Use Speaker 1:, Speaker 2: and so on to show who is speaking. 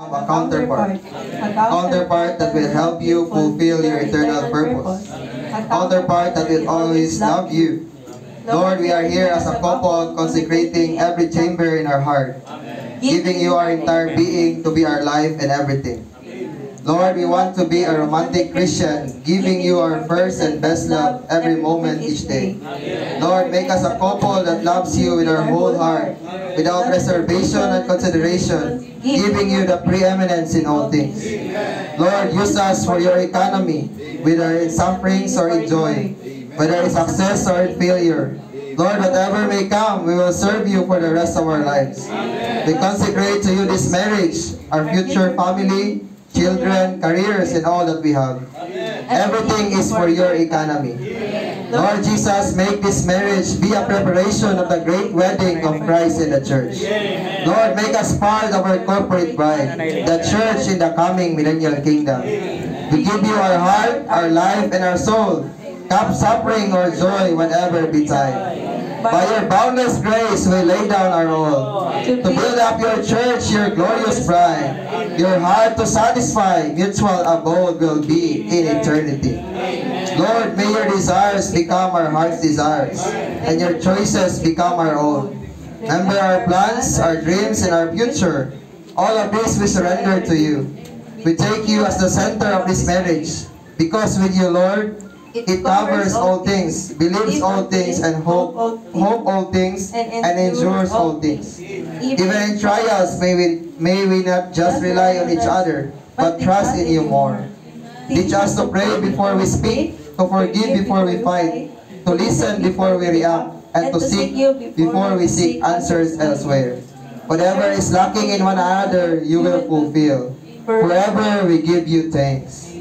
Speaker 1: A counterpart. Counterpart that will help you fulfill your eternal purpose. Counterpart that will always love you. Lord, we are here as a couple consecrating every chamber in our heart, giving you our entire being to be our life and everything. Lord, we want to be a romantic Christian, giving you our first and best love every moment each day. Lord, make us a couple that loves you with our whole heart, without reservation and consideration, giving you the preeminence in all things. Lord, use us for your economy, whether in sufferings or in joy, whether in success or in failure. Lord, whatever may come, we will serve you for the rest of our lives. We consecrate to you this marriage, our future family, children, careers, and all that we have. Everything is for your economy. Lord Jesus, make this marriage be a preparation of the great wedding of Christ in the church. Lord, make us part of our corporate bride, the church in the coming millennial kingdom. We give you our heart, our life, and our soul, cup suffering or joy, whatever betide. By your boundless grace, we lay down our all, to build up your church, your glorious bride. Your heart to satisfy, mutual abode will be in eternity. Lord, may your desires become our heart's desires, and your choices become our own. Remember our plans, our dreams, and our future. All of this we surrender to you. We take you as the center of this marriage, because with you, Lord, it covers all things, believes all things, and hope all things, and endures all things. Even in trials, may we not just rely on each other, but trust in you more. Teach us to pray before we speak, to forgive before we fight, to listen before we react, and to seek before we seek answers elsewhere. Whatever is lacking in one another, you will fulfill. Forever we give you thanks.